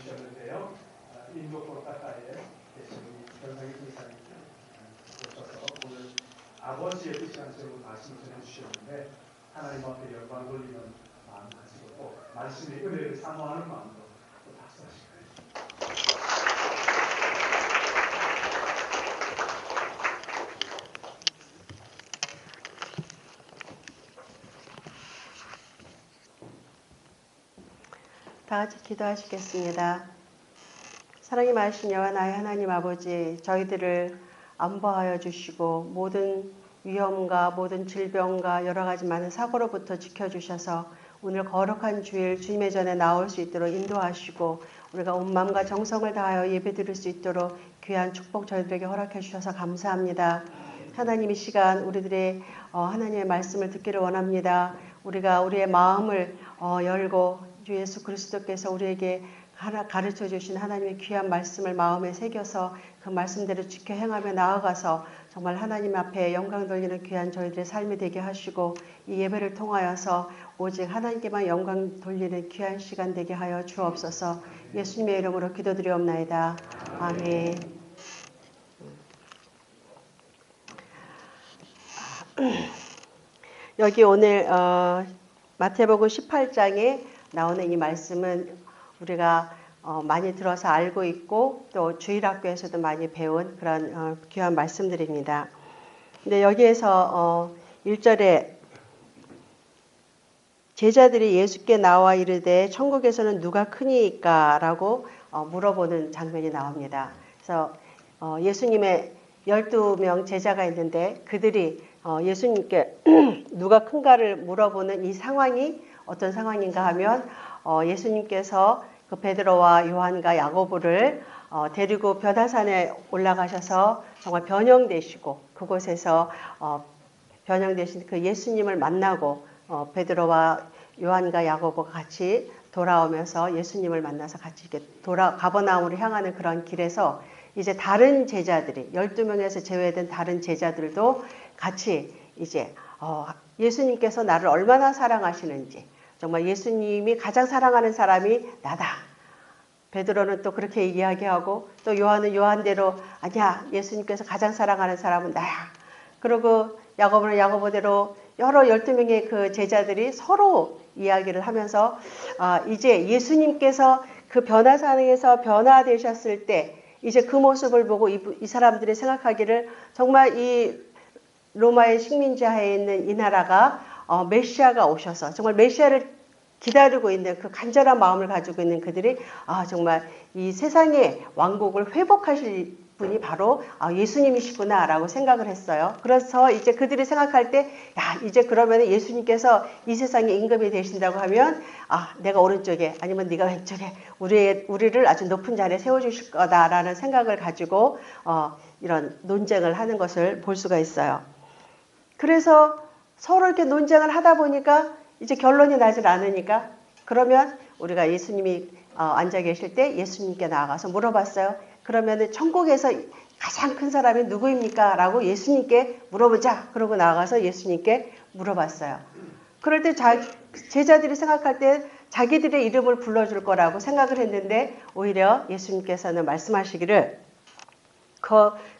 주셨는데요. 인도 콜카타에 계신 우리 변상희 선생님이 오셔서 오늘 아버지의 뜻이라는 제목으로 말씀을 전해주셨는데 하나님 앞에 영광 돌리는 마음 가지고 또 말씀의 은혜를 사모하는 마음으로 또 박수하시고 다 같이 기도하시겠습니다. 사랑이 많으신 여호와 나의 하나님 아버지, 저희들을 안보하여 주시고 모든 위험과 모든 질병과 여러 가지 많은 사고로부터 지켜주셔서 오늘 거룩한 주일 주님의 전에 나올 수 있도록 인도하시고 우리가 온 마음과 정성을 다하여 예배드릴 수 있도록 귀한 축복 저희들에게 허락해 주셔서 감사합니다. 하나님 이 시간 우리들의 하나님의 말씀을 듣기를 원합니다. 우리가 우리의 마음을 열고 주 예수 그리스도께서 우리에게 가르쳐 주신 하나님의 귀한 말씀을 마음에 새겨서 그 말씀대로 지켜 행하며 나아가서 정말 하나님 앞에 영광 돌리는 귀한 저희들의 삶이 되게 하시고 이 예배를 통하여서 오직 하나님께만 영광 돌리는 귀한 시간 되게 하여 주옵소서. 예수님의 이름으로 기도드리옵나이다. 아멘. 여기 오늘 마태복음 18장에 나오는 이 말씀은 우리가 많이 들어서 알고 있고 또 주일학교에서도 많이 배운 그런 귀한 말씀들입니다. 근데 여기에서 1절에 제자들이 예수께 나와 이르되 천국에서는 누가 크니까? 라고 물어보는 장면이 나옵니다. 그래서 예수님의 12명 제자가 있는데 그들이 예수님께 누가 큰가를 물어보는 이 상황이 어떤 상황인가 하면 예수님께서 그 베드로와 요한과 야고보를 데리고 변화산에 올라가셔서 정말 변형되시고 그곳에서 변형되신 그 예수님을 만나고 베드로와 요한과 야고보가 같이 돌아오면서 예수님을 만나서 같이 이렇게 가버나움으로 향하는 그런 길에서 이제 다른 제자들이 12명에서 제외된 다른 제자들도 같이 이제 예수님께서 나를 얼마나 사랑하시는지 정말 예수님이 가장 사랑하는 사람이 나다. 베드로는 또 그렇게 이야기하고 또 요한은 요한대로 아니야 예수님께서 가장 사랑하는 사람은 나야. 그리고 야고보는 야고보대로 여러 12명의 그 제자들이 서로 이야기를 하면서 이제 예수님께서 그 변화산에서 변화되셨을 때 이제 그 모습을 보고 이 사람들이 생각하기를 정말 이 로마의 식민지하에 있는 이 나라가 메시아가 오셔서 정말 메시아를 기다리고 있는 그 간절한 마음을 가지고 있는 그들이 정말 이 세상의 왕국을 회복하실 분이 바로 예수님이시구나 라고 생각을 했어요. 그래서 이제 그들이 생각할 때 이제 그러면 예수님께서 이 세상의 임금이 되신다고 하면 내가 오른쪽에 아니면 네가 왼쪽에 우리를 아주 높은 자리에 세워주실 거다라는 생각을 가지고 이런 논쟁을 하는 것을 볼 수가 있어요. 그래서 서로 이렇게 논쟁을 하다 보니까 이제 결론이 나질 않으니까 그러면 우리가 예수님이 앉아 계실 때 예수님께 나아가서 물어봤어요. 그러면 천국에서 가장 큰 사람이 누구입니까? 라고 예수님께 물어보자. 그러고 나아가서 예수님께 물어봤어요. 그럴 때 제자들이 생각할 때 자기들의 이름을 불러줄 거라고 생각을 했는데 오히려 예수님께서는 말씀하시기를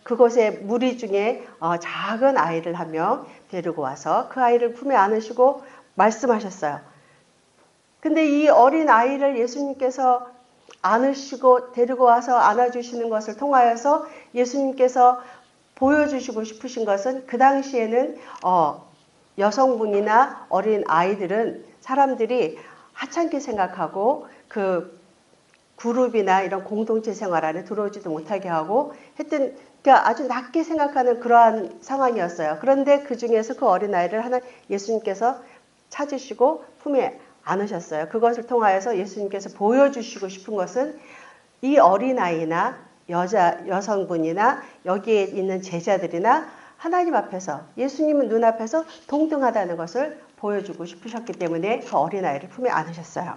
그곳에 무리 중에 작은 아이를 한 명 데리고 와서 그 아이를 품에 안으시고 말씀하셨어요. 근데 이 어린 아이를 예수님께서 안으시고 데리고 와서 안아주시는 것을 통하여서 예수님께서 보여주시고 싶으신 것은 그 당시에는 여성분이나 어린 아이들은 사람들이 하찮게 생각하고 그 그룹이나 이런 공동체 생활 안에 들어오지도 못하게 하고 했던 그러니까 아주 낮게 생각하는 그러한 상황이었어요. 그런데 그 중에서 그 어린아이를 하나 예수님께서 찾으시고 품에 안으셨어요. 그것을 통하여서 예수님께서 보여주시고 싶은 것은 이 어린아이나 여성분이나 여기에 있는 제자들이나 하나님 앞에서 예수님은 눈앞에서 동등하다는 것을 보여주고 싶으셨기 때문에 그 어린아이를 품에 안으셨어요.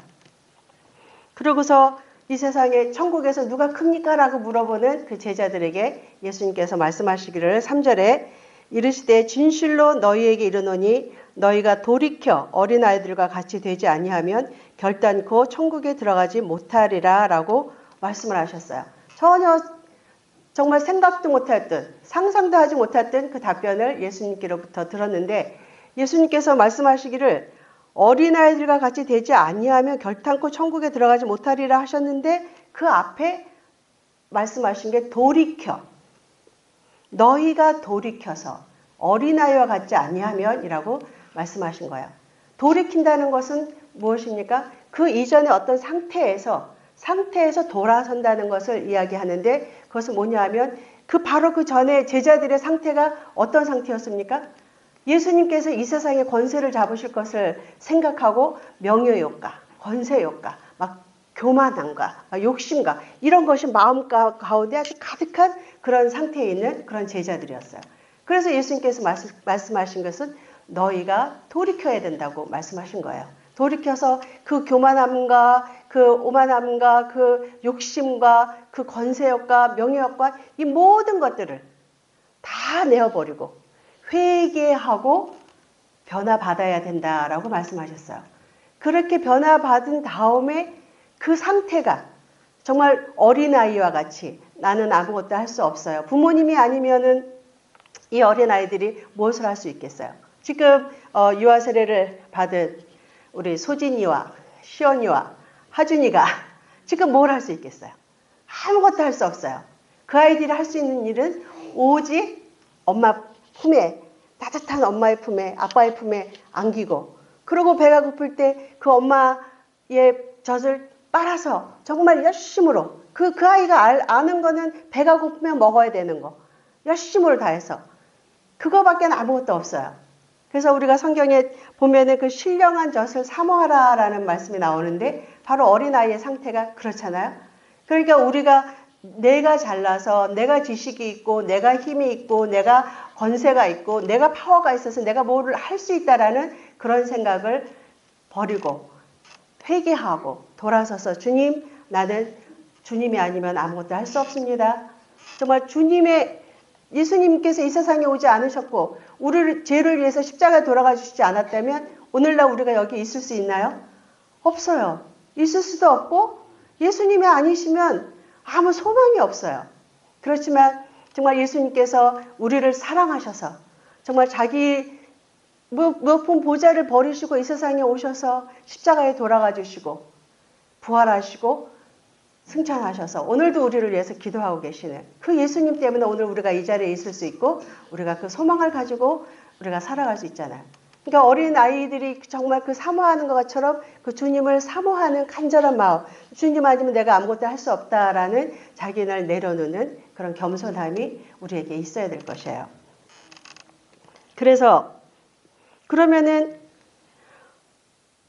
그러고서 이 세상에 천국에서 누가 큽니까? 라고 물어보는 그 제자들에게 예수님께서 말씀하시기를 3절에 이르시되 진실로 너희에게 이르노니 너희가 돌이켜 어린아이들과 같이 되지 아니하면 결단코 천국에 들어가지 못하리라 라고 말씀을 하셨어요. 전혀 정말 생각도 못했던, 상상도 하지 못했던 그 답변을 예수님께로부터 들었는데, 예수님께서 말씀하시기를 어린아이들과 같이 되지 아니하면 결단코 천국에 들어가지 못하리라 하셨는데, 그 앞에 말씀하신 게 돌이켜, 너희가 돌이켜서 어린아이와 같지 아니하면 이라고 말씀하신 거예요. 돌이킨다는 것은 무엇입니까? 그 이전의 어떤 상태에서 돌아선다는 것을 이야기하는데, 그것은 뭐냐 하면 바로 그 전에 제자들의 상태가 어떤 상태였습니까? 예수님께서 이 세상에 권세를 잡으실 것을 생각하고 명예욕과 권세욕과 막 교만함과 욕심과 이런 것이 마음 가운데 아주 가득한 그런 상태에 있는 그런 제자들이었어요. 그래서 예수님께서 말씀하신 것은 너희가 돌이켜야 된다고 말씀하신 거예요. 돌이켜서 그 교만함과 그 오만함과 그 욕심과 그 권세욕과 명예욕과 이 모든 것들을 다 내어버리고 회개하고 변화받아야 된다라고 말씀하셨어요. 그렇게 변화받은 다음에 그 상태가 정말 어린아이와 같이 나는 아무것도 할 수 없어요. 부모님이 아니면은 이 어린아이들이 무엇을 할 수 있겠어요? 지금 유아 세례를 받은 우리 소진이와 시연이와 하준이가 지금 뭘 할 수 있겠어요? 아무것도 할 수 없어요. 그 아이들이 할 수 있는 일은 오직 엄마 품에, 따뜻한 엄마의 품에, 아빠의 품에 안기고, 그리고 배가 고플 때 그 엄마의 젖을 빨아서 정말 열심으로, 그 아이가 아는 거는 배가 고프면 먹어야 되는 거, 열심으로 다해서 그거밖에 아무것도 없어요. 그래서 우리가 성경에 보면은 그 신령한 젖을 사모하라라는 말씀이 나오는데, 바로 어린아이의 상태가 그렇잖아요. 그러니까 우리가 내가 잘나서, 내가 지식이 있고, 내가 힘이 있고, 내가 권세가 있고, 내가 파워가 있어서 내가 뭐를 할 수 있다라는 그런 생각을 버리고 회개하고 돌아서서 주님, 나는 주님이 아니면 아무것도 할 수 없습니다. 정말 예수님께서 이 세상에 오지 않으셨고 우리를 죄를 위해서 십자가에 돌아가 주시지 않았다면 오늘날 우리가 여기 있을 수 있나요? 없어요. 있을 수도 없고 예수님이 아니시면 아무 소망이 없어요. 그렇지만 정말 예수님께서 우리를 사랑하셔서 정말 자기 무엇뿐 보좌를 버리시고 이 세상에 오셔서 십자가에 돌아가 주시고 부활하시고 승천하셔서 오늘도 우리를 위해서 기도하고 계시는 그 예수님 때문에 오늘 우리가 이 자리에 있을 수 있고 우리가 그 소망을 가지고 우리가 살아갈 수 있잖아요. 그러니까 어린 아이들이 정말 그 사모하는 것처럼 그 주님을 사모하는 간절한 마음, 주님 아니면 내가 아무것도 할 수 없다라는 자기를 내려놓는 그런 겸손함이 우리에게 있어야 될 것이에요. 그래서 그러면은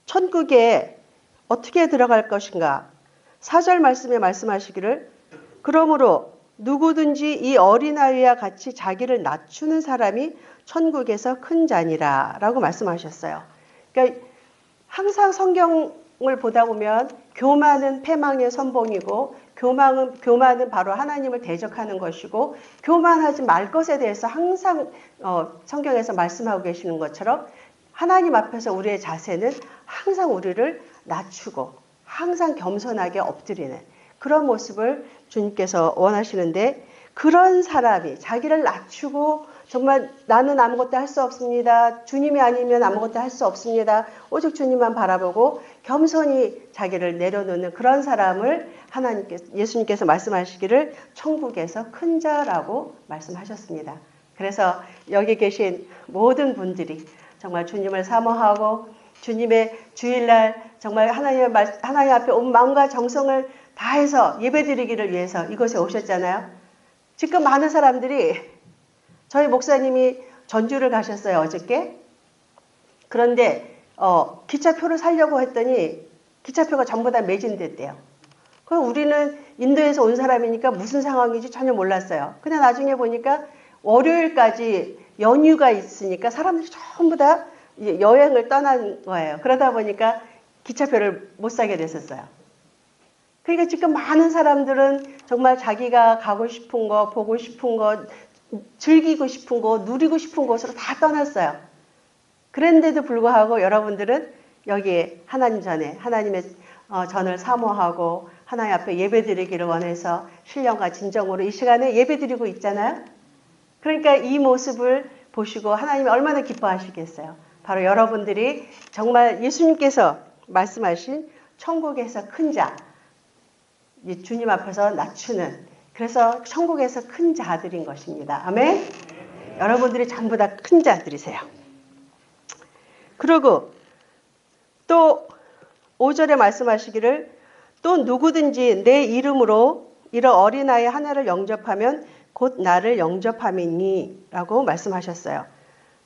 천국에 어떻게 들어갈 것인가? 4절 말씀에 말씀하시기를 그러므로 누구든지 이 어린아이와 같이 자기를 낮추는 사람이 천국에서 큰 자니라 라고 말씀하셨어요. 그러니까 항상 성경을 보다 보면 교만은 패망의 선봉이고 교만은 바로 하나님을 대적하는 것이고 교만하지 말 것에 대해서 항상 성경에서 말씀하고 계시는 것처럼 하나님 앞에서 우리의 자세는 항상 우리를 낮추고 항상 겸손하게 엎드리는 그런 모습을 주님께서 원하시는데 그런 사람이 자기를 낮추고 정말 나는 아무것도 할 수 없습니다. 주님이 아니면 아무것도 할 수 없습니다. 오직 주님만 바라보고 겸손히 자기를 내려놓는 그런 사람을 예수님께서 말씀하시기를 천국에서 큰 자라고 말씀하셨습니다. 그래서 여기 계신 모든 분들이 정말 주님을 사모하고 주님의 주일날 정말 하나님 앞에 온 마음과 정성을 다해서 예배드리기를 위해서 이곳에 오셨잖아요. 지금 많은 사람들이 저희 목사님이 전주를 가셨어요, 어저께. 그런데 기차표를 사려고 했더니 기차표가 전부 다 매진됐대요. 그럼 우리는 인도에서 온 사람이니까 무슨 상황인지 전혀 몰랐어요. 근데 나중에 보니까 월요일까지 연휴가 있으니까 사람들이 전부 다 여행을 떠난 거예요. 그러다 보니까 기차표를 못 사게 됐었어요. 그러니까 지금 많은 사람들은 정말 자기가 가고 싶은 거, 보고 싶은 거, 즐기고 싶은 곳, 누리고 싶은 곳으로 다 떠났어요. 그런데도 불구하고 여러분들은 여기에 하나님 전에 하나님의 전을 사모하고 하나님 앞에 예배드리기를 원해서 신령과 진정으로 이 시간에 예배드리고 있잖아요. 그러니까 이 모습을 보시고 하나님이 얼마나 기뻐하시겠어요. 바로 여러분들이 정말 예수님께서 말씀하신 천국에서 큰 자, 주님 앞에서 낮추는, 그래서 천국에서 큰 자들인 것입니다. 아멘? 여러분들이 전부 다 큰 자들이세요. 그리고 또 5절에 말씀하시기를 또 누구든지 내 이름으로 이런 어린아이 하나를 영접하면 곧 나를 영접함이니 라고 말씀하셨어요.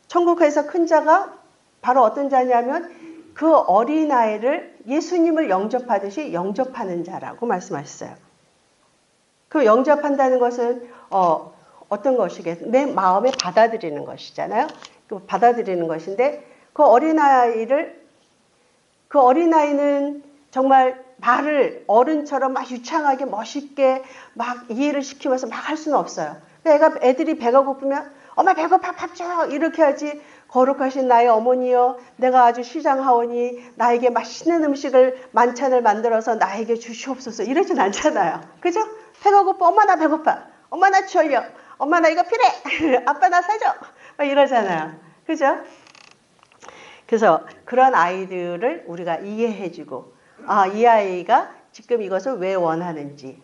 천국에서 큰 자가 바로 어떤 자냐면 그 어린아이를 예수님을 영접하듯이 영접하는 자라고 말씀하셨어요. 그 영접한다는 것은 어떤 것이겠어요? 내 마음에 받아들이는 것이잖아요. 그 받아들이는 것인데 그 어린아이는 정말 말을 어른처럼 막 유창하게 멋있게 막 이해를 시키면서 막 할 수는 없어요. 애들이 배가 고프면 엄마 배고파 밥 줘 이렇게 하지, 거룩하신 나의 어머니여 내가 아주 시장하오니 나에게 맛있는 음식을 만찬을 만들어서 나에게 주시옵소서 이러진 않잖아요. 그죠? 배가 고파 엄마 나 배고파 엄마 나 졸려 엄마 나 이거 필요해 아빠 나 사줘 막 이러잖아요. 그죠? 그래서 그런 아이들을 우리가 이해해주고 이 아이가 지금 이것을 왜 원하는지,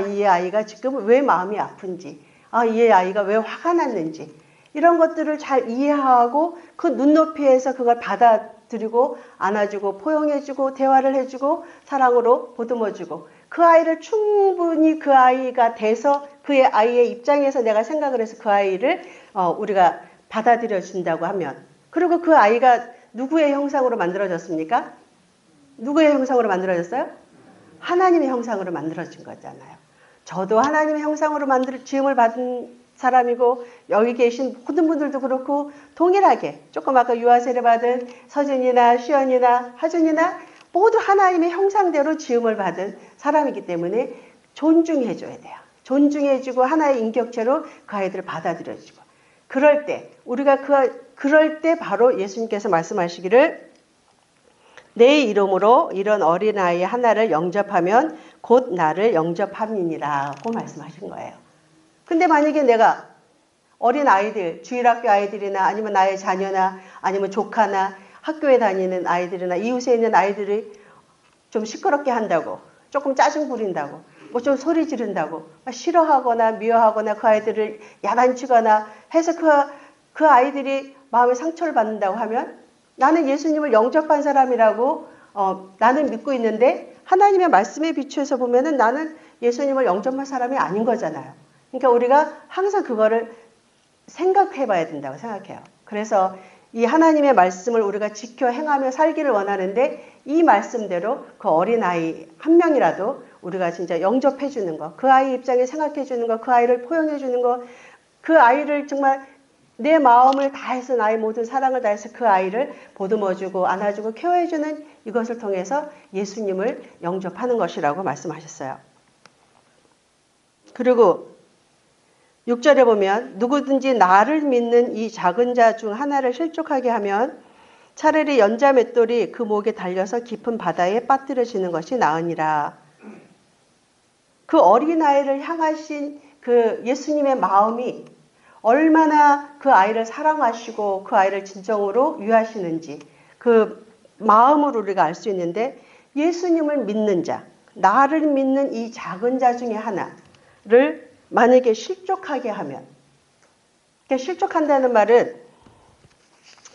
이 아이가 지금 왜 마음이 아픈지, 이 아이가 왜 화가 났는지 이런 것들을 잘 이해하고 그 눈높이에서 그걸 받아들이고 안아주고 포용해주고 대화를 해주고 사랑으로 보듬어주고 그 아이를 충분히 그 아이가 돼서 그의 아이의 입장에서 내가 생각을 해서 그 아이를 우리가 받아들여 준다고 하면, 그리고 그 아이가 누구의 형상으로 만들어졌습니까? 누구의 형상으로 만들어졌어요? 하나님의 형상으로 만들어진 거잖아요. 저도 하나님의 형상으로 지음을 받은 사람이고 여기 계신 모든 분들도 그렇고 동일하게 조금 아까 유아세례 받은 서준이나 시연이나 하준이나 모두 하나님의 형상대로 지음을 받은 사람이기 때문에 존중해줘야 돼요. 존중해주고 하나의 인격체로 그 아이들을 받아들여주고, 그럴 때 우리가 그럴 때 바로 예수님께서 말씀하시기를 내 이름으로 이런 어린아이 하나를 영접하면 곧 나를 영접함이니라고 말씀하신 거예요. 근데 만약에 내가 어린 아이들, 주일학교 아이들이나 아니면 나의 자녀나 아니면 조카나 학교에 다니는 아이들이나 이웃에 있는 아이들이 좀 시끄럽게 한다고, 조금 짜증 부린다고, 뭐 좀 소리 지른다고 싫어하거나 미워하거나 그 아이들을 야단치거나 해서 그 아이들이 마음에 상처를 받는다고 하면 나는 예수님을 영접한 사람이라고 나는 믿고 있는데 하나님의 말씀에 비추어서 보면은 나는 예수님을 영접한 사람이 아닌 거잖아요. 그러니까 우리가 항상 그거를 생각해 봐야 된다고 생각해요. 그래서 이 하나님의 말씀을 우리가 지켜 행하며 살기를 원하는데 이 말씀대로 그 어린아이 한 명이라도 우리가 진짜 영접해 주는 거, 그 아이 입장에 생각해 주는 거, 그 아이를 포용해 주는 거, 그 아이를 정말 내 마음을 다해서 나의 모든 사랑을 다해서 그 아이를 보듬어주고 안아주고 케어해주는 이것을 통해서 예수님을 영접하는 것이라고 말씀하셨어요. 그리고 6절에 보면 누구든지 나를 믿는 이 작은 자 중 하나를 실족하게 하면 차라리 연자 맷돌이 그 목에 달려서 깊은 바다에 빠뜨려지는 것이 나으니라. 그 어린아이를 향하신 그 예수님의 마음이 얼마나 그 아이를 사랑하시고 그 아이를 진정으로 위하시는지 그 마음으로 우리가 알 수 있는데, 예수님을 믿는 자, 나를 믿는 이 작은 자 중에 하나를 만약에 실족하게 하면, 실족한다는 말은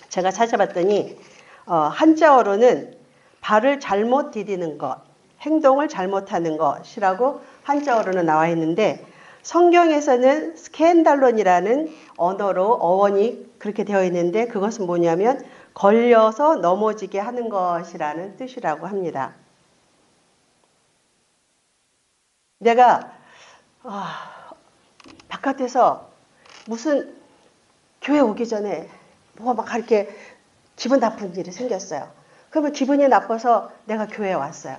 제가 찾아봤더니 한자어로는 발을 잘못 디디는 것, 행동을 잘못하는 것이라고 한자어로는 나와 있는데, 성경에서는 스캔달론이라는 언어로 어원이 그렇게 되어 있는데 그것은 뭐냐면 걸려서 넘어지게 하는 것이라는 뜻이라고 합니다. 내가 바깥에서 무슨 교회 오기 전에 뭐 막 이렇게 기분 나쁜 일이 생겼어요. 그러면 기분이 나빠서 내가 교회에 왔어요.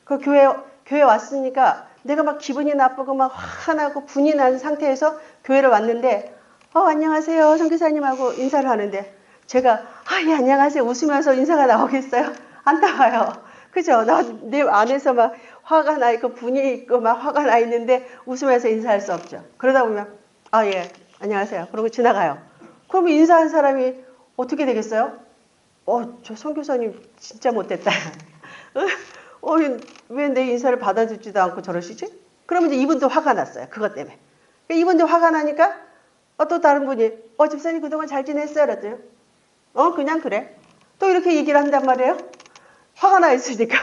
그 교회 왔으니까 내가 막 기분이 나쁘고 막 화가 나고 분이 난 상태에서 교회를 왔는데 안녕하세요. 선교사님하고 인사를 하는데 제가 예, 안녕하세요. 웃으면서 인사가 나오겠어요? 안 나와요. 그죠? 내 안에서 막 화가 나 있고 분이 있고 막 화가 나 있는데 웃으면서 인사할 수 없죠. 그러다 보면 예, 안녕하세요. 그러고 지나가요. 그러면 인사한 사람이 어떻게 되겠어요? 저 선교사님 진짜 못됐다. 왜 내 인사를 받아주지도 않고 저러시지? 그러면 이제 이분도 화가 났어요. 그것 때문에. 이분도 화가 나니까 또 다른 분이 집사님 그동안 잘 지냈어요? 그랬더니 그냥 그래. 또 이렇게 얘기를 한단 말이에요. 화가 나 있으니까.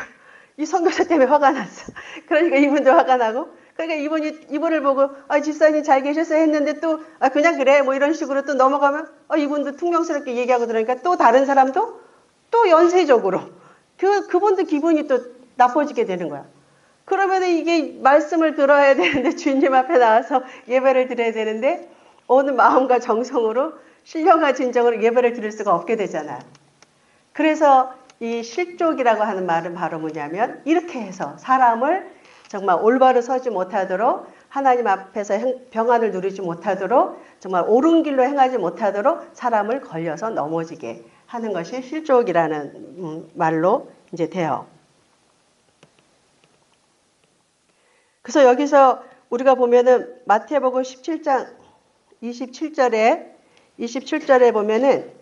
이 선교사 때문에 화가 났어. 그러니까 이분도 화가 나고 그러니까 이분을 보고 집사님 잘 계셨어요 했는데 또 그냥 그래 뭐 이런 식으로 또 넘어가면 이분도 퉁명스럽게 얘기하고 들으니까 또 다른 사람도 또 연쇄적으로 그분도 기분이 또 나빠지게 되는 거야. 그러면 이게 말씀을 들어야 되는데 주님 앞에 나와서 예배를 드려야 되는데 온 마음과 정성으로 신령과 진정으로 예배를 드릴 수가 없게 되잖아요. 그래서 이 실족이라고 하는 말은 바로 뭐냐면 이렇게 해서 사람을 정말 올바로 서지 못하도록 하나님 앞에서 평안을 누리지 못하도록 정말 옳은 길로 행하지 못하도록 사람을 걸려서 넘어지게 하는 것이 실족이라는 말로 이제 돼요. 그래서 여기서 우리가 보면은 마태복음 17장 27절에 보면은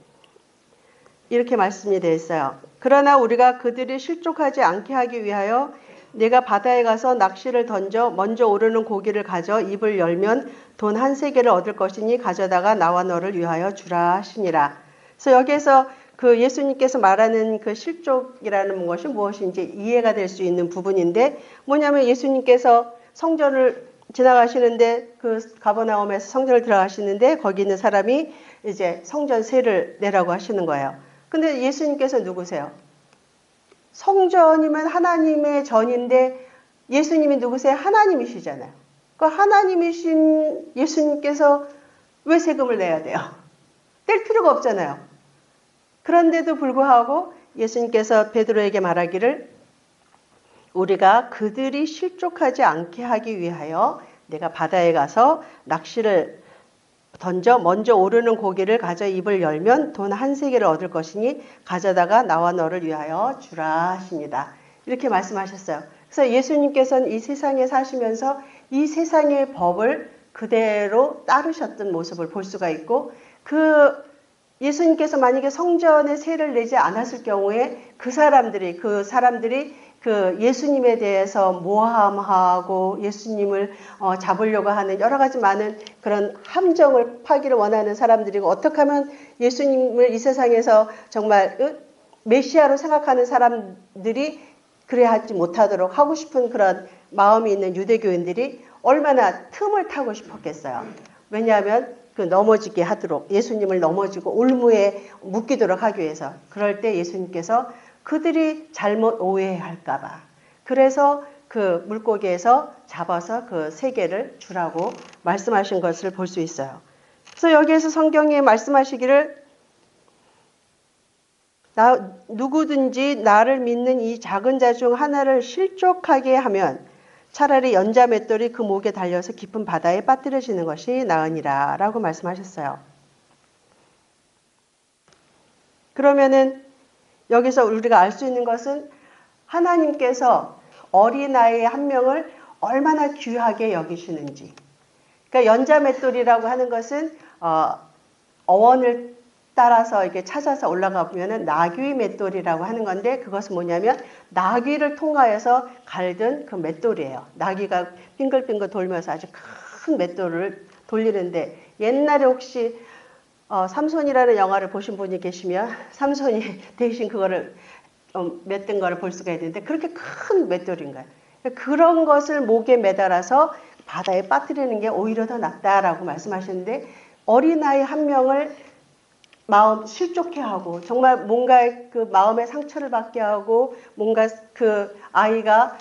이렇게 말씀이 되어 있어요. 그러나 우리가 그들이 실족하지 않게 하기 위하여 내가 바다에 가서 낚시를 던져 먼저 오르는 고기를 가져 입을 열면 돈 한 세겔을 얻을 것이니 가져다가 나와 너를 위하여 주라 하시니라. 그래서 여기에서 그 예수님께서 말하는 그 실족이라는 것이 무엇인지 이해가 될 수 있는 부분인데 뭐냐면 예수님께서 성전을 지나가시는데 그 가버나움에서 성전을 들어가시는데 거기 있는 사람이 이제 성전 세를 내라고 하시는 거예요. 근데 예수님께서 누구세요? 성전이면 하나님의 전인데 예수님이 누구세요? 하나님이시잖아요. 그 하나님이신 예수님께서 왜 세금을 내야 돼요? 뗄 필요가 없잖아요. 그런데도 불구하고 예수님께서 베드로에게 말하기를 우리가 그들이 실족하지 않게 하기 위하여 내가 바다에 가서 낚시를 던져 먼저 오르는 고기를 가져 입을 열면 돈 한 세겔을 얻을 것이니 가져다가 나와 너를 위하여 주라 하십니다. 이렇게 말씀하셨어요. 그래서 예수님께서는 이 세상에 사시면서 이 세상의 법을 그대로 따르셨던 모습을 볼 수가 있고 예수님께서 만약에 성전에 세를 내지 않았을 경우에 그 사람들이 그 예수님에 대해서 모함하고 예수님을 잡으려고 하는 여러 가지 많은 그런 함정을 파기를 원하는 사람들이고 어떻게 하면 예수님을 이 세상에서 정말 메시아로 생각하는 사람들이 그래야 하지 못하도록 하고 싶은 그런 마음이 있는 유대교인들이 얼마나 틈을 타고 싶었겠어요. 왜냐하면 넘어지게 하도록 예수님을 넘어지고 올무에 묶이도록 하기 위해서 그럴 때 예수님께서 그들이 잘못 오해할까 봐 그래서 그 물고기에서 잡아서 그 세겔을 주라고 말씀하신 것을 볼 수 있어요. 그래서 여기에서 성경에 말씀하시기를 누구든지 나를 믿는 이 작은 자 중 하나를 실족하게 하면 차라리 연자 맷돌이 그 목에 달려서 깊은 바다에 빠뜨려지는 것이 나으니라 라고 말씀하셨어요. 그러면은 여기서 우리가 알 수 있는 것은 하나님께서 어린아이 한 명을 얼마나 귀하게 여기시는지. 그러니까 연자 맷돌이라고 하는 것은 어원을 따라서 이렇게 찾아서 올라가 보면은 나귀 맷돌이라고 하는 건데 그것은 뭐냐면 나귀를 통하여서 갈든 그 맷돌이에요. 나귀가 빙글빙글 돌면서 아주 큰 맷돌을 돌리는데 옛날에 혹시 삼손이라는 영화를 보신 분이 계시면 삼손이 대신 그거를 맸던 거를 볼 수가 있는데 그렇게 큰 맷돌인 거예요. 그런 것을 목에 매달아서 바다에 빠뜨리는 게 오히려 더 낫다라고 말씀하셨는데 어린아이 한 명을 마음 실족해 하고 정말 뭔가 그 마음의 상처를 받게 하고 뭔가 그 아이가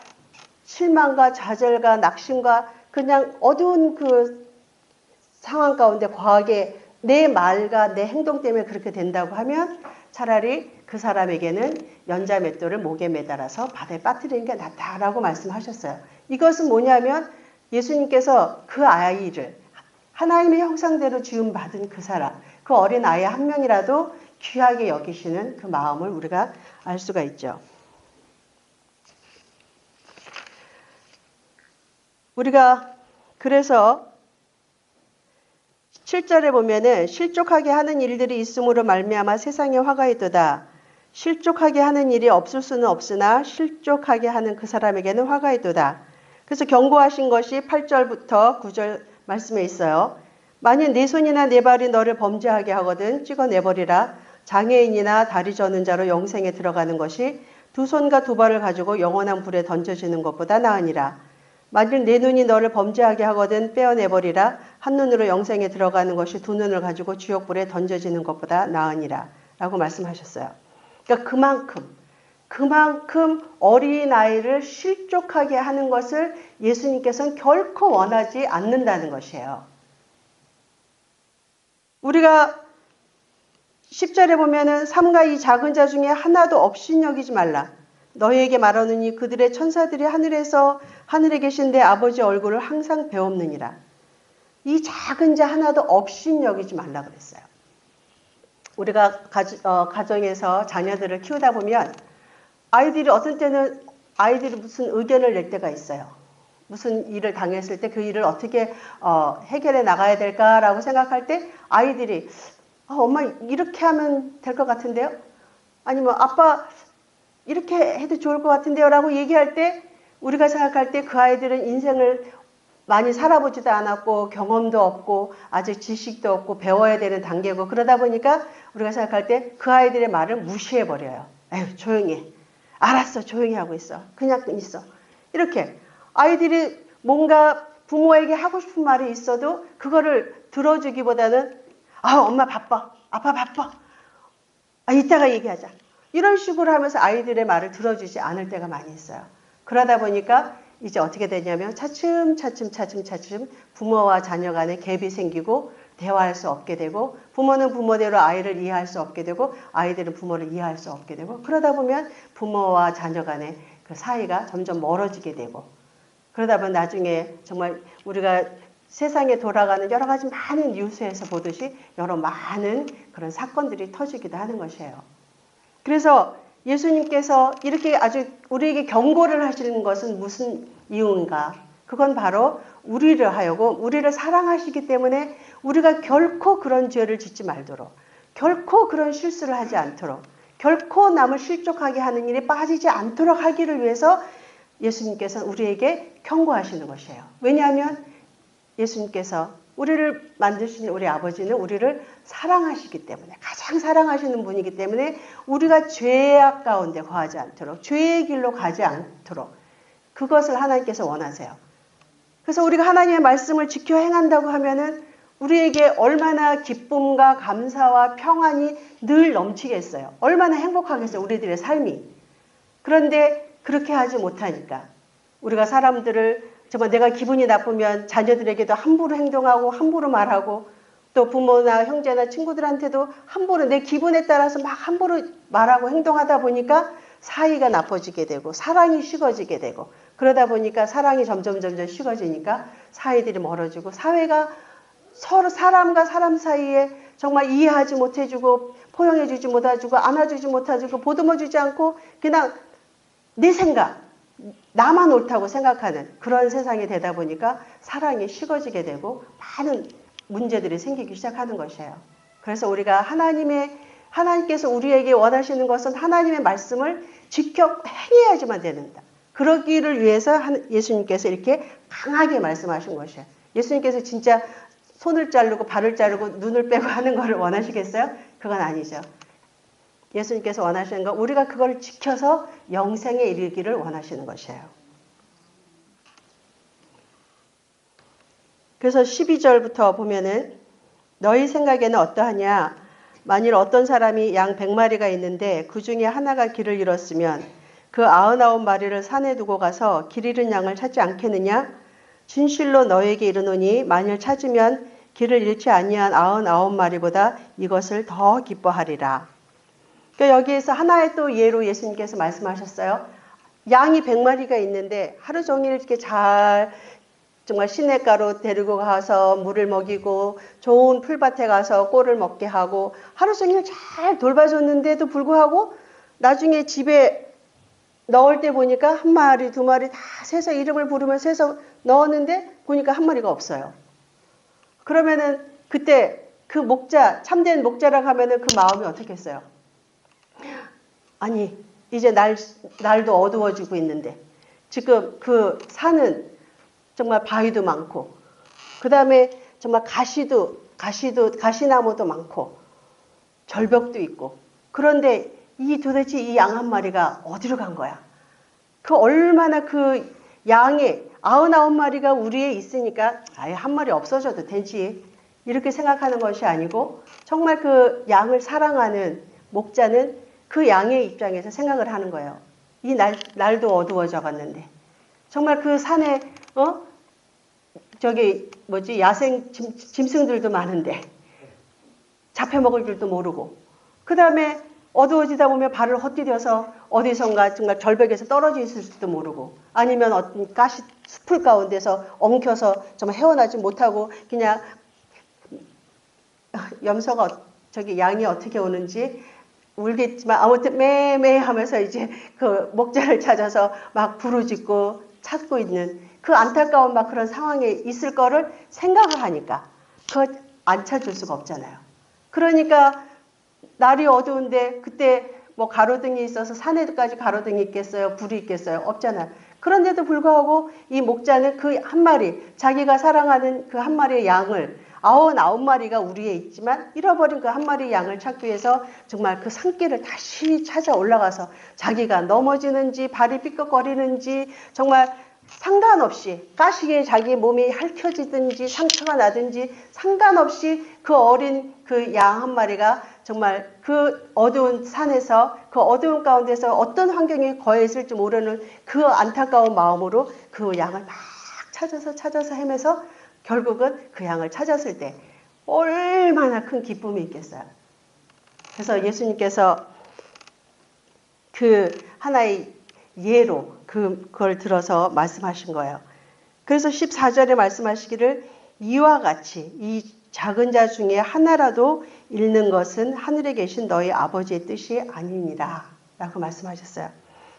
실망과 좌절과 낙심과 그냥 어두운 그 상황 가운데 과하게 내 말과 내 행동 때문에 그렇게 된다고 하면 차라리 그 사람에게는 연자 맷돌을 목에 매달아서 바다에 빠뜨리는 게 낫다라고 말씀하셨어요. 이것은 뭐냐면 예수님께서 그 아이를 하나님의 형상대로 지음받은 그 사람, 그 어린 아이 한 명이라도 귀하게 여기시는 그 마음을 우리가 알 수가 있죠. 우리가 그래서 7절에 보면은 실족하게 하는 일들이 있음으로 말미암아 세상에 화가 있도다. 실족하게 하는 일이 없을 수는 없으나 실족하게 하는 그 사람에게는 화가 있도다. 그래서 경고하신 것이 8절부터 9절 말씀에 있어요. 만일 네 손이나 네 발이 너를 범죄하게 하거든 찍어내버리라. 장애인이나 다리 저는 자로 영생에 들어가는 것이 두 손과 두 발을 가지고 영원한 불에 던져지는 것보다 나으니라. 만일 네 눈이 너를 범죄하게 하거든 빼어내버리라. 한 눈으로 영생에 들어가는 것이 두 눈을 가지고 지옥불에 던져지는 것보다 나으니라. 라고 말씀하셨어요. 그러니까 그만큼 어린아이를 실족하게 하는 것을 예수님께서는 결코 원하지 않는다는 것이에요. 우리가 10절에 보면은 삼가 이 작은 자 중에 하나도 없인 여기지 말라. 너희에게 말하느니 그들의 천사들이 하늘에 계신 내 아버지 얼굴을 항상 배옵느니라. 이 작은 자 하나도 없인 여기지 말라 그랬어요. 우리가 가정에서 자녀들을 키우다 보면 아이들이 어떤 때는 아이들이 무슨 의견을 낼 때가 있어요. 무슨 일을 당했을 때 그 일을 어떻게 해결해 나가야 될까라고 생각할 때 아이들이 엄마 이렇게 하면 될 것 같은데요? 아니면 아빠 이렇게 해도 좋을 것 같은데요? 라고 얘기할 때 우리가 생각할 때 그 아이들은 인생을 많이 살아보지도 않았고 경험도 없고 아직 지식도 없고 배워야 되는 단계고 그러다 보니까 우리가 생각할 때 그 아이들의 말을 무시해버려요. 에휴 조용히 해. 알았어 조용히 하고 있어. 그냥 있어. 이렇게 아이들이 뭔가 부모에게 하고 싶은 말이 있어도 그거를 들어주기보다는 엄마 바빠. 아빠 바빠. 이따가 얘기하자. 이런 식으로 하면서 아이들의 말을 들어주지 않을 때가 많이 있어요. 그러다 보니까 이제 어떻게 되냐면 차츰 부모와 자녀 간에 갭이 생기고 대화할 수 없게 되고 부모는 부모대로 아이를 이해할 수 없게 되고 아이들은 부모를 이해할 수 없게 되고 그러다 보면 부모와 자녀 간의 그 사이가 점점 멀어지게 되고 그러다 보면 나중에 정말 우리가 세상에 돌아가는 여러 가지 많은 뉴스에서 보듯이 여러 많은 그런 사건들이 터지기도 하는 것이에요. 그래서 예수님께서 이렇게 아주 우리에게 경고를 하시는 것은 무슨 이유인가? 그건 바로 우리를 하여금 우리를 사랑하시기 때문에 우리가 결코 그런 죄를 짓지 말도록 결코 그런 실수를 하지 않도록 결코 남을 실족하게 하는 일에 빠지지 않도록 하기를 위해서 예수님께서는 우리에게 경고하시는 것이에요. 왜냐하면 예수님께서 우리를 만드신 우리 아버지는 우리를 사랑하시기 때문에 가장 사랑하시는 분이기 때문에 우리가 죄악 가운데 거하지 않도록 죄의 길로 가지 않도록 그것을 하나님께서 원하세요. 그래서 우리가 하나님의 말씀을 지켜 행한다고 하면은 우리에게 얼마나 기쁨과 감사와 평안이 늘 넘치겠어요. 얼마나 행복하겠어요. 우리들의 삶이. 그런데 그렇게 하지 못하니까 우리가 사람들을 정말 내가 기분이 나쁘면 자녀들에게도 함부로 행동하고 함부로 말하고 또 부모나 형제나 친구들한테도 함부로 내 기분에 따라서 막 함부로 말하고 행동하다 보니까 사이가 나빠지게 되고 사랑이 식어지게 되고 그러다 보니까 사랑이 점점 식어지니까 사이들이 멀어지고 사회가 서로 사람과 사람 사이에 정말 이해하지 못해주고 포용해주지 못해주고 안아주지 못해주고 보듬어주지 않고 그냥 내 생각 나만 옳다고 생각하는 그런 세상이 되다 보니까 사랑이 식어지게 되고 많은 문제들이 생기기 시작하는 것이에요. 그래서 우리가 하나님께서 우리에게 원하시는 것은 하나님의 말씀을 지켜 행해야지만 된다. 그러기를 위해서 예수님께서 이렇게 강하게 말씀하신 것이에요. 예수님께서 진짜 손을 자르고 발을 자르고 눈을 빼고 하는 것을 원하시겠어요? 그건 아니죠. 예수님께서 원하시는 건 우리가 그걸 지켜서 영생에 이르기를 원하시는 것이에요. 그래서 12절부터 보면은 너희 생각에는 어떠하냐? 만일 어떤 사람이 양 100마리가 있는데 그 중에 하나가 길을 잃었으면 그 99마리를 산에 두고 가서 길 잃은 양을 찾지 않겠느냐? 진실로 너에게 이르노니 만일 찾으면 길을 잃지 아니한 99마리보다 이것을 더 기뻐하리라. 그러니까 여기에서 하나의 또 예로 예수님께서 말씀하셨어요. 양이 100마리가 있는데 하루 종일 이렇게 잘 정말 시냇가로 데리고 가서 물을 먹이고 좋은 풀밭에 가서 꼴을 먹게 하고 하루 종일 잘 돌봐줬는데도 불구하고 나중에 집에 넣을 때 보니까 한 마리, 두 마리 다 세서 이름을 부르면 세서 넣었는데 보니까 한 마리가 없어요. 그러면은 그때 그 목자, 참된 목자라고 하면은 그 마음이 어떻겠어요? 아니, 이제 날도 어두워지고 있는데 지금 그 산은 정말 바위도 많고 그 다음에 정말 가시나무도 많고 절벽도 있고 그런데 도대체 이 양 한 마리가 어디로 간 거야? 그 얼마나 그 양의 99마리가 우리에 있으니까 아예 한 마리 없어져도 되지 이렇게 생각하는 것이 아니고 정말 그 양을 사랑하는 목자는 그 양의 입장에서 생각을 하는 거예요. 이 날도 어두워져 갔는데 정말 그 산에 야생 짐승들도 많은데 잡혀먹을 줄도 모르고 그 다음에 어두워지다 보면 발을 헛디뎌서 어디선가 정말 절벽에서 떨어져 있을지도 모르고 아니면 어떤 숲을 가운데서 엉켜서 정말 헤어나지 못하고 그냥 염소가 양이 어떻게 오는지 울겠지만 아무튼 매매 하면서 이제 그 목자를 찾아서 막 부르짖고 찾고 있는 그 안타까운 막 그런 상황에 있을 거를 생각을 하니까 그거 안 찾을 수가 없잖아요. 그러니까 날이 어두운데 그때 뭐 가로등이 있어서 산에까지 가로등이 있겠어요? 불이 있겠어요? 없잖아요. 그런데도 불구하고 이 목자는 그 한 마리, 자기가 사랑하는 그 한 마리의 양을 99마리가 우리에 있지만 잃어버린 그 한 마리의 양을 찾기 위해서 정말 그 산길을 다시 찾아 올라가서 자기가 넘어지는지 발이 삐걱거리는지 정말 상관없이 가시에 자기 몸이 핥혀지든지 상처가 나든지 상관없이 그 어린 그 양 한 마리가 정말 그 어두운 산에서 그 어두운 가운데서 어떤 환경이 거했을지 모르는 그 안타까운 마음으로 그 양을 막 찾아서 헤매서 결국은 그 양을 찾았을 때 얼마나 큰 기쁨이 있겠어요. 그래서 예수님께서 그 하나의 예로 그걸 들어서 말씀하신 거예요. 그래서 14절에 말씀하시기를 이와 같이 이 작은 자 중에 하나라도 잃는 것은 하늘에 계신 너희 아버지의 뜻이 아니니라 라고 말씀하셨어요.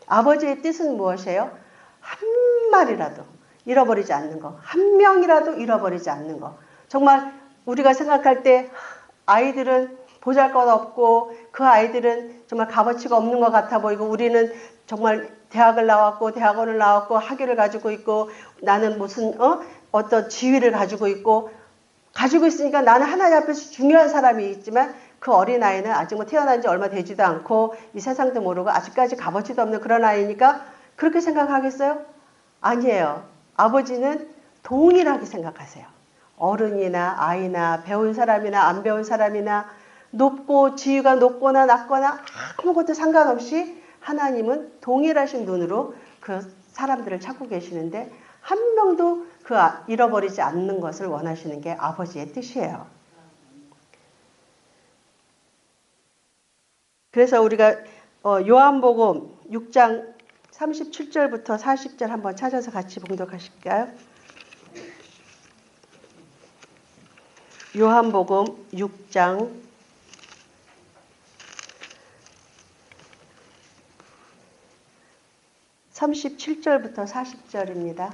아버지의 뜻은 무엇이에요? 한 마리라도 잃어버리지 않는 거, 한 명이라도 잃어버리지 않는 거. 정말 우리가 생각할 때 아이들은 보잘것없고 그 아이들은 정말 값어치가 없는 것 같아 보이고 우리는 정말 대학을 나왔고 대학원을 나왔고 학위를 가지고 있고 나는 무슨 어떤 지위를 가지고 있으니까 나는 하나님 앞에서 중요한 사람이 있지만 그 어린아이는 아직 뭐 태어난 지 얼마 되지도 않고 이 세상도 모르고 아직까지 값어치도 없는 그런 아이니까 그렇게 생각하겠어요? 아니에요. 아버지는 동일하게 생각하세요. 어른이나 아이나 배운 사람이나 안 배운 사람이나 높고 지위가 높거나 낮거나 아무것도 상관없이 하나님은 동일하신 눈으로 그 사람들을 찾고 계시는데 한 명도 그 잃어버리지 않는 것을 원하시는 게 아버지의 뜻이에요. 그래서 우리가 요한복음 6장 37절부터 40절 한번 찾아서 같이 봉독하실까요? 요한복음 6장 37절부터 40절입니다.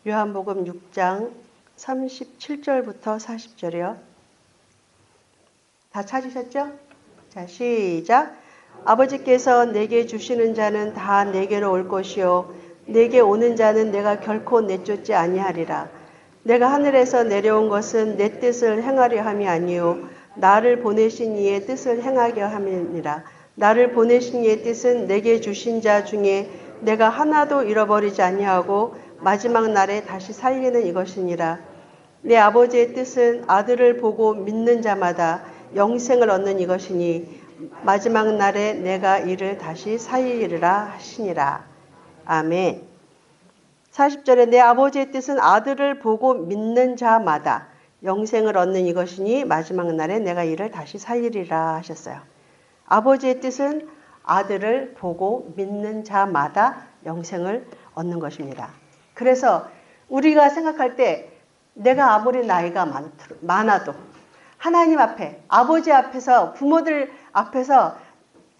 요한복음 6장 37절부터 40절이요. 다 찾으셨죠? 자, 시작. 아버지께서 내게 주시는 자는 다 내게로 올 것이요 내게 오는 자는 내가 결코 내쫓지 아니하리라. 내가 하늘에서 내려온 것은 내 뜻을 행하려 함이 아니요 나를 보내신 이의 뜻을 행하려 함이니라. 나를 보내신 이의 뜻은 내게 주신 자 중에 내가 하나도 잃어버리지 아니하고 마지막 날에 다시 살리는 이것이니라. 내 아버지의 뜻은 아들을 보고 믿는 자마다 영생을 얻는 이것이니 마지막 날에 내가 이를 다시 살리리라 하시니라. 아멘. 40절에 내 아버지의 뜻은 아들을 보고 믿는 자마다 영생을 얻는 이것이니 마지막 날에 내가 이를 다시 살리리라 하셨어요. 아버지의 뜻은 아들을 보고 믿는 자마다 영생을 얻는 것입니다. 그래서 우리가 생각할 때 내가 아무리 나이가 많아도 하나님 앞에, 아버지 앞에서, 부모들 앞에서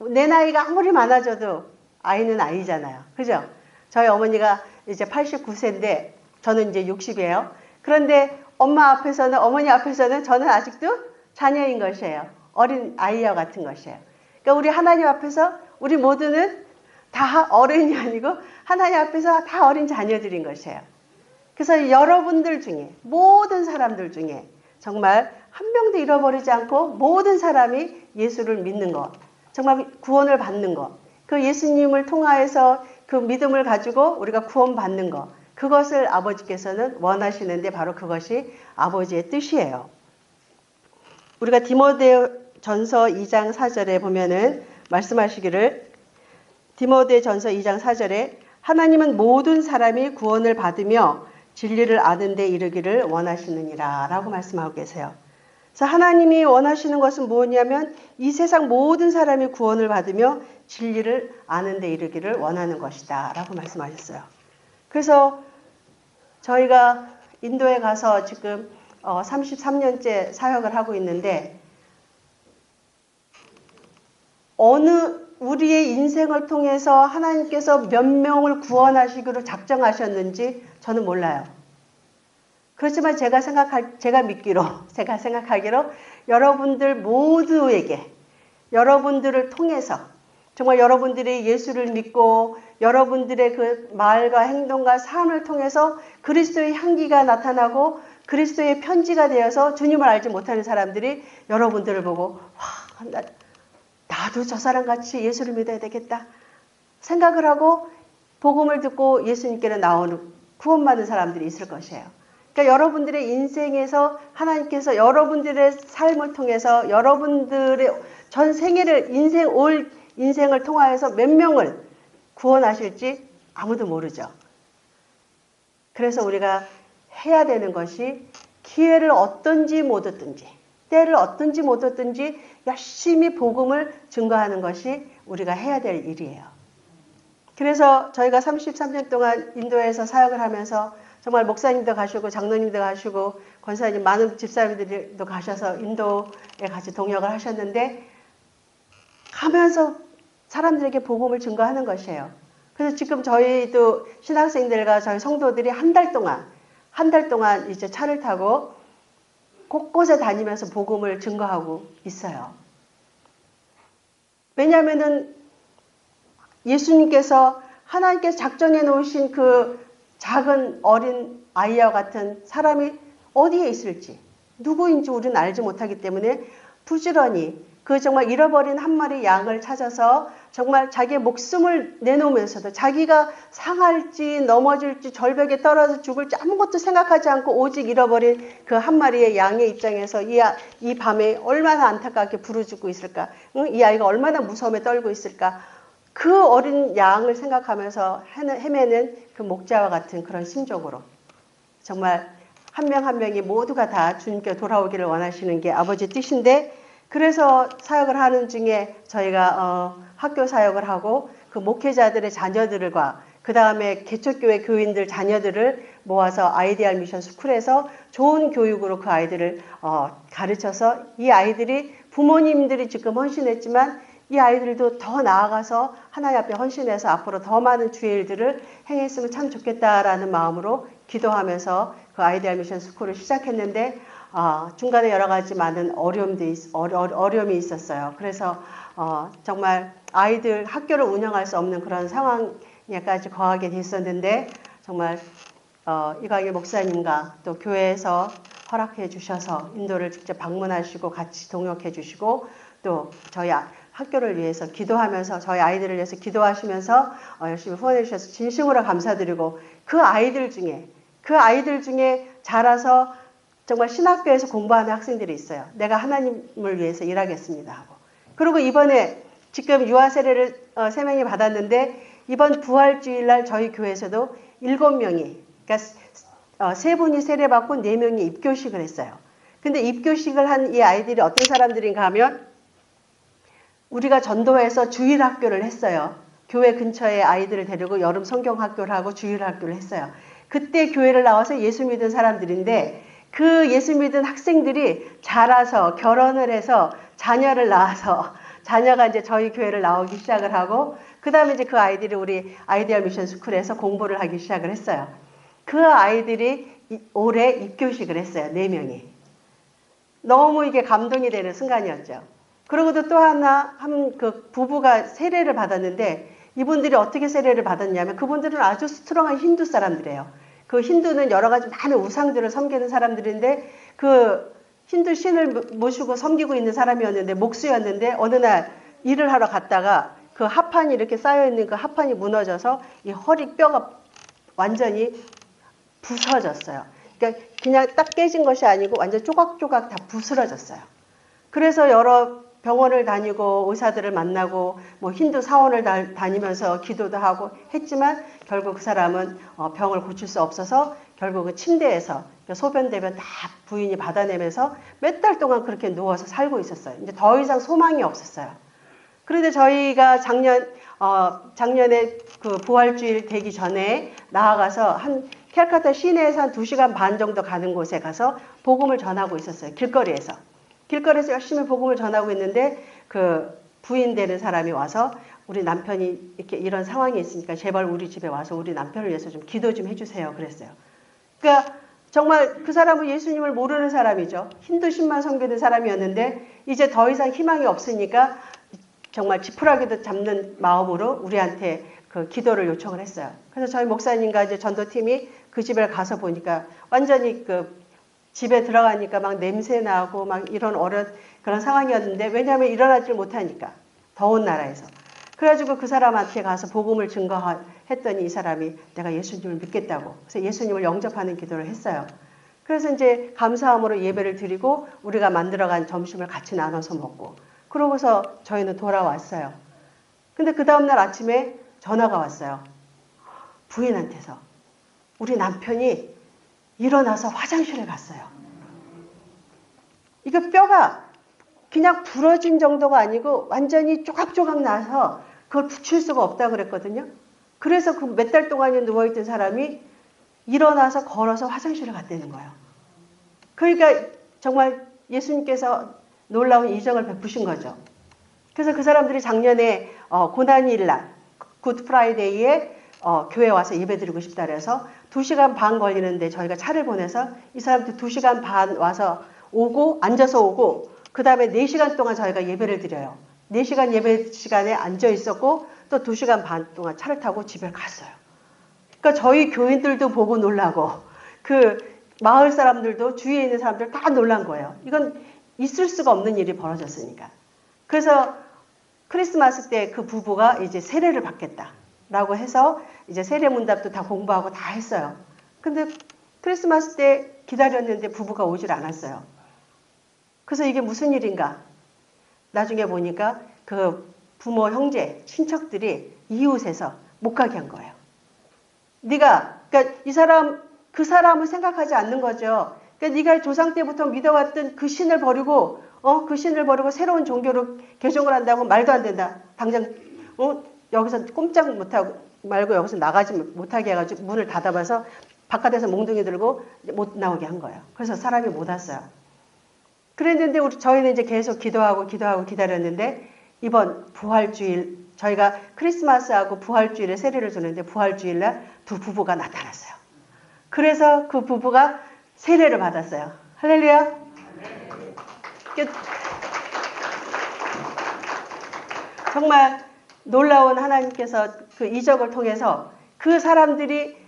내 나이가 아무리 많아져도 아이는 아이잖아요. 그죠? 저희 어머니가 이제 89세인데 저는 이제 60이에요. 그런데 엄마 앞에서는, 어머니 앞에서는 저는 아직도 자녀인 것이에요. 어린 아이와 같은 것이에요. 그러니까 우리 하나님 앞에서 우리 모두는 다 어른이 아니고 하나님 앞에서 다 어린 자녀들인 것이에요. 그래서 여러분들 중에, 모든 사람들 중에 정말 한 명도 잃어버리지 않고 모든 사람이 예수를 믿는 것, 정말 구원을 받는 것, 그 예수님을 통하여서 그 믿음을 가지고 우리가 구원받는 것, 그것을 아버지께서는 원하시는데 바로 그것이 아버지의 뜻이에요. 우리가 디모데전서 2장 4절에 보면은 말씀하시기를, 디모데전서 2장 4절에 하나님은 모든 사람이 구원을 받으며 진리를 아는 데 이르기를 원하시느니라 라고 말씀하고 계세요. 그래서 하나님이 원하시는 것은 뭐냐면 이 세상 모든 사람이 구원을 받으며 진리를 아는 데 이르기를 원하는 것이다 라고 말씀하셨어요. 그래서 저희가 인도에 가서 지금 33년째 사역을 하고 있는데 어느 우리의 인생을 통해서 하나님께서 몇 명을 구원하시기로 작정하셨는지 저는 몰라요. 그렇지만 제가 생각하기로 여러분들 모두에게, 여러분들을 통해서 정말 여러분들이 예수를 믿고 여러분들의 그 말과 행동과 삶을 통해서 그리스도의 향기가 나타나고 그리스도의 편지가 되어서 주님을 알지 못하는 사람들이 여러분들을 보고 나도 저 사람같이 예수를 믿어야 되겠다 생각을 하고 복음을 듣고 예수님께로 나오는 구원받는 사람들이 있을 것이에요. 그러니까 여러분들의 인생에서 하나님께서 여러분들의 삶을 통해서 여러분들의 전 생애를 인생을 통하여서 몇 명을 구원하실지 아무도 모르죠. 그래서 우리가 해야 되는 것이 기회를 얻든지 못 얻든지 때를 얻든지 못 얻든지 열심히 복음을 증거하는 것이 우리가 해야 될 일이에요. 그래서 저희가 33년 동안 인도에서 사역을 하면서 정말 목사님도 가시고 장로님도 가시고 권사님 많은 집사님들도 가셔서 인도에 같이 동역을 하셨는데 가면서 사람들에게 복음을 증거하는 것이에요. 그래서 지금 저희도 신학생들과 저희 성도들이 한 달 동안 이제 차를 타고 곳곳에 다니면서 복음을 증거하고 있어요. 왜냐하면은 예수님께서 하나님께서 작정해 놓으신 그 작은 어린 아이와 같은 사람이 어디에 있을지 누구인지 우리는 알지 못하기 때문에 부지런히 그 정말 잃어버린 한 마리 양을 찾아서 정말 자기의 목숨을 내놓으면서도 자기가 상할지 넘어질지 절벽에 떨어져 죽을지 아무것도 생각하지 않고 오직 잃어버린 그 한 마리의 양의 입장에서 이 밤에 얼마나 안타깝게 부르짖고 있을까, 이 아이가 얼마나 무서움에 떨고 있을까, 그 어린 양을 생각하면서 헤매는 그 목자와 같은 그런 심정으로 정말 한 명 한 명이 모두가 다 주님께 돌아오기를 원하시는 게 아버지 뜻인데, 그래서 사역을 하는 중에 저희가 학교 사역을 하고 그 목회자들의 자녀들과 그 다음에 개척교회 교인들 자녀들을 모아서 아이디얼 미션 스쿨에서 좋은 교육으로 그 아이들을 가르쳐서 이 아이들이 부모님들이 지금 헌신했지만 이 아이들도 더 나아가서 하나님 앞에 헌신해서 앞으로 더 많은 주의 일들을 행했으면 참 좋겠다라는 마음으로 기도하면서 그 아이디얼 미션 스쿨을 시작했는데 중간에 여러 가지 많은 어려움이 있었어요. 그래서 정말 아이들 학교를 운영할 수 없는 그런 상황에까지 거하게 됐었는데 정말 이광일 목사님과 또 교회에서 허락해 주셔서 인도를 직접 방문하시고 같이 동역해 주시고 또 저희 학교를 위해서 기도하면서 저희 아이들을 위해서 기도하시면서 열심히 후원해 주셔서 진심으로 감사드리고 그 아이들 중에 자라서 정말 신학교에서 공부하는 학생들이 있어요. 내가 하나님을 위해서 일하겠습니다 하고. 그리고 이번에 지금 유아 세례를 3명이 받았는데 이번 부활주일날 저희 교회에서도 7명이, 그러니까 3분이 세례받고 4명이 입교식을 했어요. 근데 입교식을 한 이 아이들이 어떤 사람들인가 하면 우리가 전도해서 주일학교를 했어요. 교회 근처에 아이들을 데리고 여름 성경학교를 하고 주일학교를 했어요. 그때 교회를 나와서 예수 믿은 사람들인데 그 예수 믿은 학생들이 자라서 결혼을 해서 자녀를 낳아서 자녀가 이제 저희 교회를 나오기 시작을 하고 그 다음에 이제 그 아이들이 우리 아이디얼 미션 스쿨에서 공부를 하기 시작을 했어요. 그 아이들이 올해 입교식을 했어요. 4명이. 너무 이게 감동이 되는 순간이었죠. 그리고도 또 하나 그 부부가 세례를 받았는데 이분들이 어떻게 세례를 받았냐면 그분들은 아주 스트롱한 힌두 사람들이에요. 그 힌두는 여러 가지 많은 우상들을 섬기는 사람들인데 그 힌두 신을 모시고 섬기고 있는 사람이었는데 목수였는데 어느 날 일을 하러 갔다가 그 합판이 이렇게 쌓여있는 그 합판이 무너져서 이 허리 뼈가 완전히 부서졌어요. 그러니까 그냥 딱 깨진 것이 아니고 완전 조각조각 다 부스러졌어요. 그래서 여러 병원을 다니고 의사들을 만나고 뭐 힌두 사원을 다니면서 기도도 하고 했지만 결국 그 사람은 병을 고칠 수 없어서 결국은 침대에서 소변대변 다 부인이 받아내면서 몇 달 동안 그렇게 누워서 살고 있었어요. 이제 더 이상 소망이 없었어요. 그런데 저희가 작년에 그 부활주일 되기 전에 나아가서 한 캘커타 시내에서 한 2시간 반 정도 가는 곳에 가서 복음을 전하고 있었어요. 길거리에서 열심히 복음을 전하고 있는데 그 부인 되는 사람이 와서 우리 남편이 이렇게 이런 상황이 있으니까 제발 우리 집에 와서 우리 남편을 위해서 좀 기도 좀 해주세요. 그랬어요. 그러니까 정말 그 사람은 예수님을 모르는 사람이죠. 힌두 신만 섬기는 사람이었는데 이제 더 이상 희망이 없으니까 정말 지푸라기도 잡는 마음으로 우리한테 그 기도를 요청을 했어요. 그래서 저희 목사님과 이제 전도팀이 그 집에 가서 보니까 완전히 그 집에 들어가니까 막 냄새 나고 막 이런 그런 상황이었는데 왜냐하면 일어나질 못하니까 더운 나라에서. 그래가지고 그 사람한테 가서 복음을 증거했더니 이 사람이 내가 예수님을 믿겠다고. 그래서 예수님을 영접하는 기도를 했어요. 그래서 이제 감사함으로 예배를 드리고 우리가 만들어간 점심을 같이 나눠서 먹고 그러고서 저희는 돌아왔어요. 근데 그 다음날 아침에 전화가 왔어요. 부인한테서. 우리 남편이 일어나서 화장실에 갔어요. 이거 뼈가 그냥 부러진 정도가 아니고 완전히 조각조각 나서 그걸 붙일 수가 없다고 그랬거든요. 그래서 그 몇 달 동안 누워있던 사람이 일어나서 걸어서 화장실에 갔다는 거예요. 그러니까 정말 예수님께서 놀라운 이적을 베푸신 거죠. 그래서 그 사람들이 작년에 고난일날 굿 프라이데이에 교회 와서 예배드리고 싶다 그래서 2시간 반 걸리는데 저희가 차를 보내서 이 사람들 2시간 반 와서 오고 앉아서 오고 그 다음에 4시간 동안 저희가 예배를 드려요. 4시간 예배 시간에 앉아 있었고 또 2시간 반 동안 차를 타고 집에 갔어요. 그러니까 저희 교인들도 보고 놀라고 그 마을 사람들도 주위에 있는 사람들 다 놀란 거예요. 이건 있을 수가 없는 일이 벌어졌으니까. 그래서 크리스마스 때 그 부부가 이제 세례를 받겠다라고 해서 이제 세례 문답도 다 공부하고 다 했어요. 근데 크리스마스 때 기다렸는데 부부가 오질 않았어요. 그래서 이게 무슨 일인가? 나중에 보니까 그 부모, 형제, 친척들이 이웃에서 못 가게 한 거예요. 그러니까 그 사람을 생각하지 않는 거죠. 그러니까 네가 조상 때부터 믿어왔던 그 신을 버리고 새로운 종교로 개종을 한다고 말도 안 된다. 당장 여기서 꼼짝 못하고 말고 여기서 나가지 못하게 해가지고 문을 닫아봐서 바깥에서 몽둥이 들고 못 나오게 한 거예요. 그래서 사람이 못 왔어요. 그랬는데 저희는 이제 계속 기도하고 기다렸는데 이번 부활주일 저희가 크리스마스하고 부활주일에 세례를 주는데 부활주일날 두 부부가 나타났어요. 그래서 그 부부가 세례를 받았어요. 할렐루야. 정말 놀라운 하나님께서 그 이적을 통해서 그 사람들이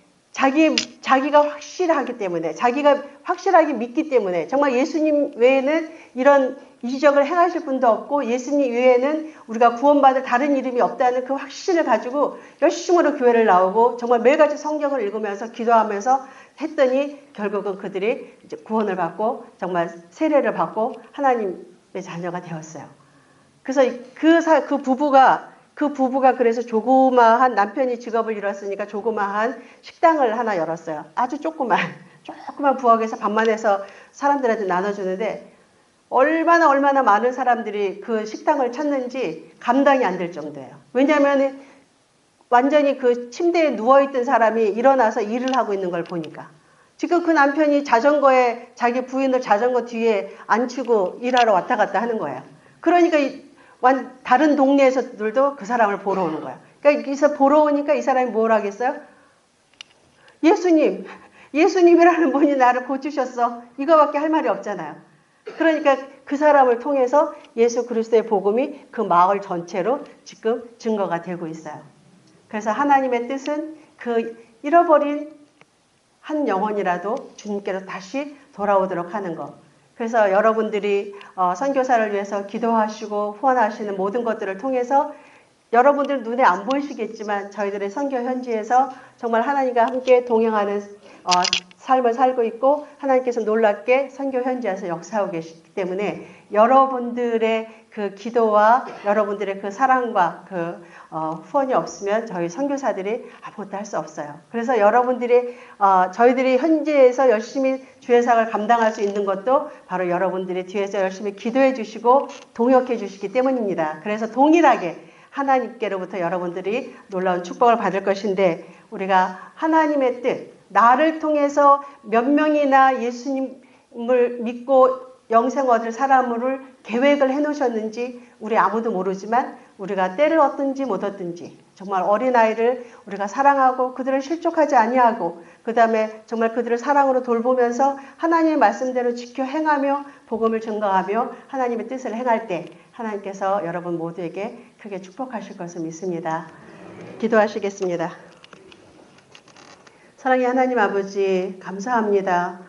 자기가 확실하기 때문에 자기가 확실하게 믿기 때문에 정말 예수님 외에는 이런 이적을 행하실 분도 없고 예수님 외에는 우리가 구원받을 다른 이름이 없다는 그 확신을 가지고 열심으로 교회를 나오고 정말 매일같이 성경을 읽으면서 기도하면서 했더니 결국은 그들이 이제 구원을 받고 정말 세례를 받고 하나님의 자녀가 되었어요. 그래서 그 부부가 그래서 조그마한 남편이 직업을 잃었으니까 조그마한 식당을 하나 열었어요. 아주 조그만 부엌에서 밥만 해서 사람들한테 나눠주는데 얼마나 많은 사람들이 그 식당을 찾는지 감당이 안 될 정도예요. 왜냐하면 완전히 그 침대에 누워있던 사람이 일어나서 일을 하고 있는 걸 보니까 지금 그 남편이 자전거에 자기 부인을 자전거 뒤에 앉히고 일하러 왔다 갔다 하는 거예요. 그러니까 다른 동네에서들도 그 사람을 보러 오는 거예요. 그러니까 여기서 보러 오니까 이 사람이 뭘 하겠어요? 예수님이라는 분이 나를 고치셨어. 이거밖에 할 말이 없잖아요. 그러니까 그 사람을 통해서 예수 그리스도의 복음이 그 마을 전체로 지금 증거가 되고 있어요. 그래서 하나님의 뜻은 그 잃어버린 한 영혼이라도 주님께로 다시 돌아오도록 하는 것. 그래서 여러분들이 선교사를 위해서 기도하시고 후원하시는 모든 것들을 통해서 여러분들 눈에 안 보이시겠지만 저희들의 선교 현지에서 정말 하나님과 함께 동행하는 삶을 살고 있고 하나님께서 놀랍게 선교 현지에서 역사하고 계시기 때문에 여러분들의 그 기도와 여러분들의 그 사랑과 그 후원이 없으면 저희 선교사들이 아무것도 할 수 없어요. 그래서 여러분들이 저희들이 현지에서 열심히 주의 사역을 감당할 수 있는 것도 바로 여러분들이 뒤에서 열심히 기도해 주시고 동역해 주시기 때문입니다. 그래서 동일하게 하나님께로부터 여러분들이 놀라운 축복을 받을 것인데 우리가 하나님의 뜻, 나를 통해서 몇 명이나 예수님을 믿고 영생 얻을 사람을 계획을 해놓으셨는지 우리 아무도 모르지만 우리가 때를 얻든지 못 얻든지 정말 어린아이를 우리가 사랑하고 그들을 실족하지 아니하고 그 다음에 정말 그들을 사랑으로 돌보면서 하나님의 말씀대로 지켜 행하며 복음을 증거하며 하나님의 뜻을 행할 때 하나님께서 여러분 모두에게 크게 축복하실 것을 믿습니다. 기도하시겠습니다. 사랑의 하나님 아버지 감사합니다.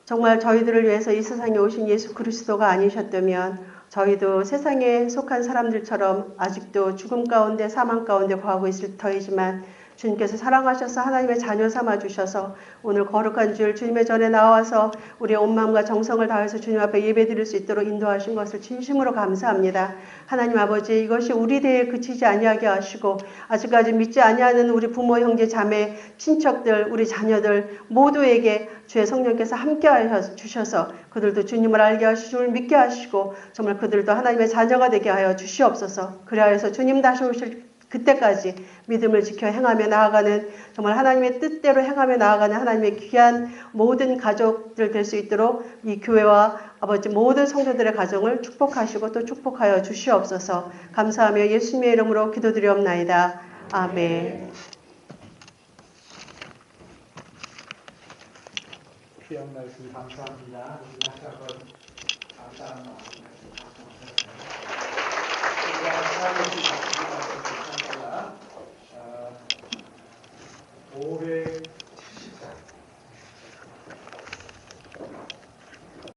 정말 저희들을 위해서 이 세상에 오신 예수 그리스도가 아니셨다면 저희도 세상에 속한 사람들처럼 아직도 죽음 가운데 사망 가운데 거하고 있을 터이지만 주님께서 사랑하셔서 하나님의 자녀 삼아 주셔서 오늘 거룩한 주일 주님의 전에 나와서 우리의 온 마음과 정성을 다해서 주님 앞에 예배드릴 수 있도록 인도하신 것을 진심으로 감사합니다. 하나님 아버지 이것이 우리 대에 그치지 아니하게 하시고 아직까지 믿지 아니하는 우리 부모 형제 자매 친척들 우리 자녀들 모두에게 주의 성령께서 함께하여 주셔서 그들도 주님을 알게 하시고 주님을 믿게 하시고 정말 그들도 하나님의 자녀가 되게 하여 주시옵소서. 그리하여서 주님 다시 오실 그때까지 믿음을 지켜 행하며 나아가는 정말 하나님의 뜻대로 행하며 나아가는 하나님의 귀한 모든 가족들 될 수 있도록 이 교회와 아버지 모든 성도들의 가정을 축복하시고 또 축복하여 주시옵소서. 감사하며 예수님의 이름으로 기도드리옵나이다. 아멘. 귀한 말씀 감사합니다. 우리 다시 한번 감사합니다.